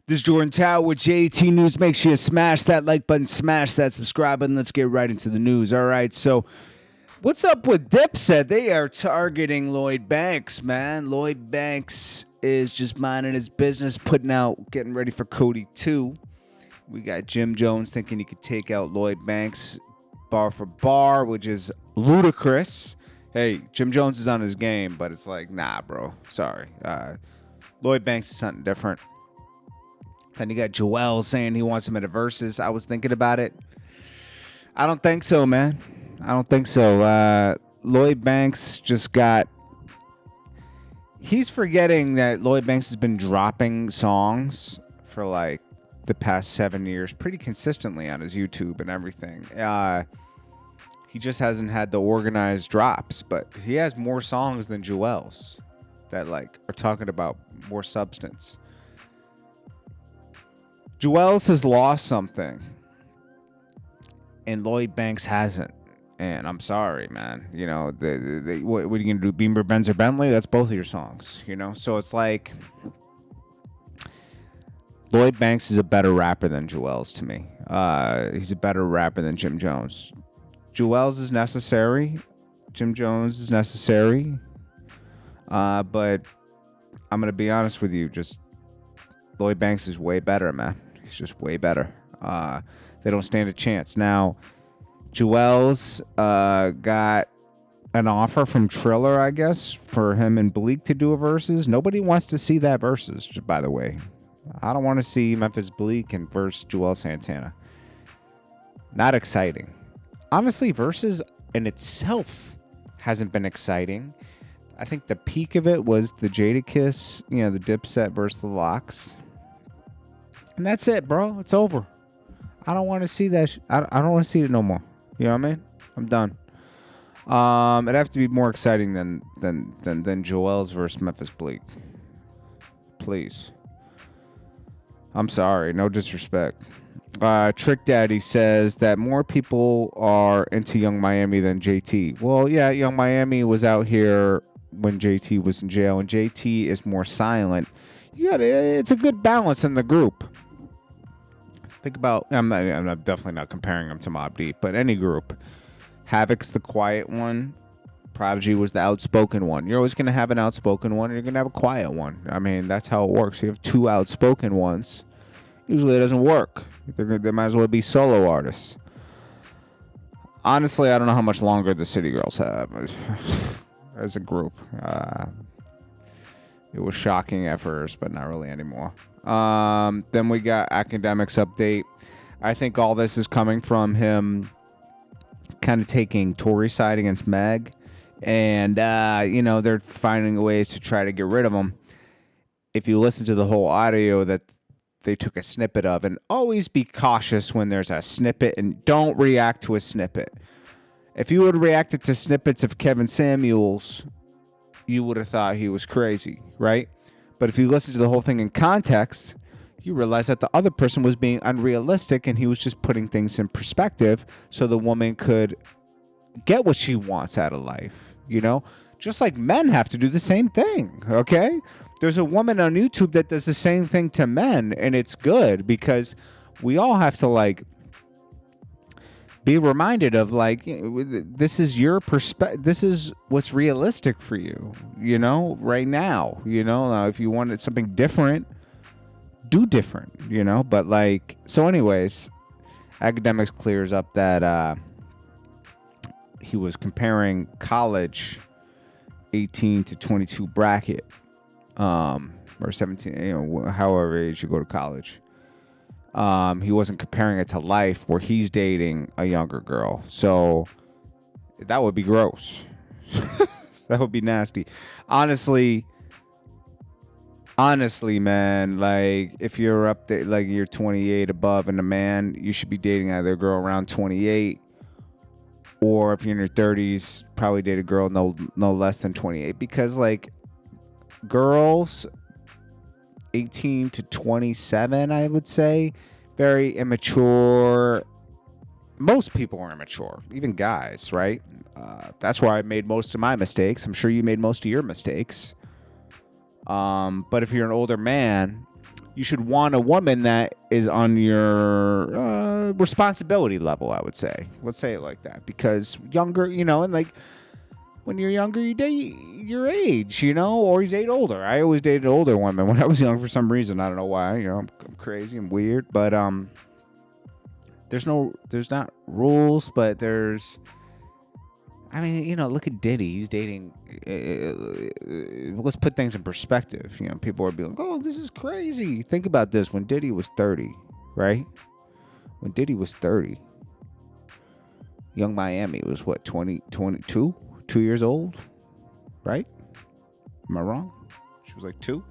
This is Jordan Tower with JT News. Make sure you smash that like button, smash that subscribe button. Let's get right into the news. All right, so what's up with Dipset? They are targeting Lloyd Banks, man. Lloyd Banks is just minding his business, getting ready for Cody 2. We got Jim Jones thinking he could take out Lloyd Banks bar for bar, which is ludicrous. Hey, Jim Jones is on his game, but it's like, nah, bro. Sorry. Lloyd Banks is something different. Then you got Juelz saying he wants him at a versus. I was thinking about it. I don't think so, man. I don't think so. Lloyd Banks he's forgetting that Lloyd Banks has been dropping songs for like the past 7 years pretty consistently on his YouTube and everything. He just hasn't had the organized drops, but he has more songs than Juelz that like are talking about more substance. Juelz has lost something, and Lloyd Banks hasn't. And I'm sorry, man. You know, what are you going to do? Beamer, Benz, or Bentley? That's both of your songs, you know? So it's like, Lloyd Banks is a better rapper than Juelz to me. He's a better rapper than Jim Jones. Juelz is necessary. Jim Jones is necessary. But I'm going to be honest with you. Just Lloyd Banks is way better, man. He's just way better. They don't stand a chance. Now, Juelz got an offer from Triller, I guess, for him and Bleak to do a versus. Nobody wants to see that versus, by the way. I don't want to see Memphis Bleak and verse Juelz Santana. Not exciting. Honestly, versus in itself hasn't been exciting. I think the peak of it was the Jadakiss, the Dipset versus the Locks. And that's it, bro. It's over. I don't want to see that. I don't want to see it no more. You know what I mean? I'm done. It'd have to be more exciting than Juelz versus Memphis Bleak. Please. I'm sorry. No disrespect. Trick Daddy says that more people are into Young Miami than JT. Well, yeah, Young Miami was out here when JT was in jail, and JT is more silent. It's a good balance in the group. Think about, I'm definitely not comparing him to Mobb Deep, but any group. Havoc's the quiet one. Prodigy was the outspoken one. You're always going to have an outspoken one, and you're going to have a quiet one. I mean, that's how it works. You have two outspoken ones. Usually it doesn't work. They might as well be solo artists. Honestly, I don't know how much longer the City Girls have as a group. It was shocking at first, but not really anymore. Then we got Akademiks update. I think all this is coming from him kind of taking Tory side against Meg. And, they're finding ways to try to get rid of him. If you listen to the whole audio that they took a snippet of, and always be cautious when there's a snippet and don't react to a snippet. If you would have reacted to snippets of Kevin Samuels, you would have thought he was crazy, right? But if you listen to the whole thing in context, you realize that the other person was being unrealistic and he was just putting things in perspective so the woman could get what she wants out of life, Just like men have to do the same thing, okay? There's a woman on YouTube that does the same thing to men, and it's good because we all have to, be reminded of, this is your perspective. This is what's realistic for you, right now. Now, if you wanted something different, do different, But, so anyways, Akademiks clears up that he was comparing college 18 to 22 bracket, or 17, however age you go to college. He wasn't comparing it to life where he's dating a younger girl. So that would be gross. That would be nasty. Honestly, man, if you're up there, you're 28 above and a man, you should be dating either a girl around 28, or if you're in your 30s, probably date a girl no less than 28, because girls 18 to 27, I would say, very immature. Most people are immature, even guys, right? That's where I made most of my mistakes. I'm sure you made most of your mistakes. But if you're an older man, you should want a woman that is on your responsibility level, I would say. Let's say it like that. Because younger, and like when you're younger, you date your age, or you date older. I always dated older women when I was young for some reason. I don't know why. I'm crazy and weird. But there's not rules, but there's... I mean, look at Diddy. He's dating... let's put things in perspective. People are being like, oh, this is crazy. Think about this. When Diddy was 30, right? When Diddy was 30, Young Miami was what, 22? 2 years old? Right? Am I wrong? She was like 2?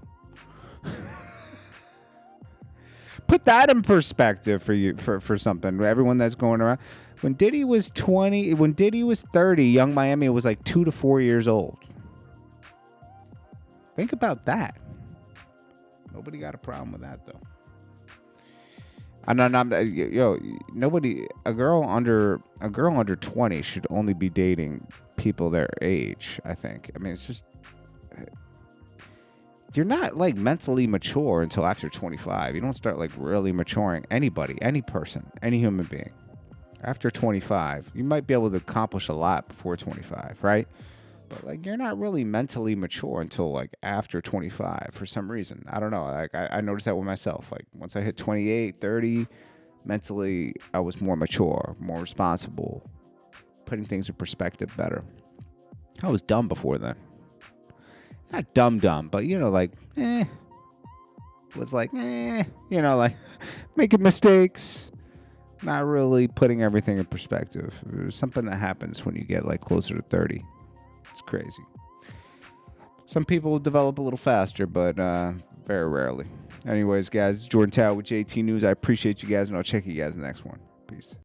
Put that in perspective for you, for something. Everyone that's going around... When Diddy was 30, Young Miami was like 2 to 4 years old. Think about that. Nobody got a problem with that, though. Nobody. A girl under 20 should only be dating people their age. I think. I mean, it's just you're not like mentally mature until after 25. You don't start like really maturing. Anybody, any person, any human being. After 25, you might be able to accomplish a lot before 25, right? But like you're not really mentally mature until like after 25 for some reason. I don't know. Like I noticed that with myself. Like once I hit 28, 30, mentally I was more mature, more responsible, putting things in perspective better. I was dumb before then. Not dumb, but was like like making mistakes. Not really putting everything in perspective. There's something that happens when you get like closer to 30. It's crazy. Some people develop a little faster, but very rarely. Anyways, guys, Jordan Tower with JT News. I appreciate you guys, and I'll check you guys in the next one. Peace.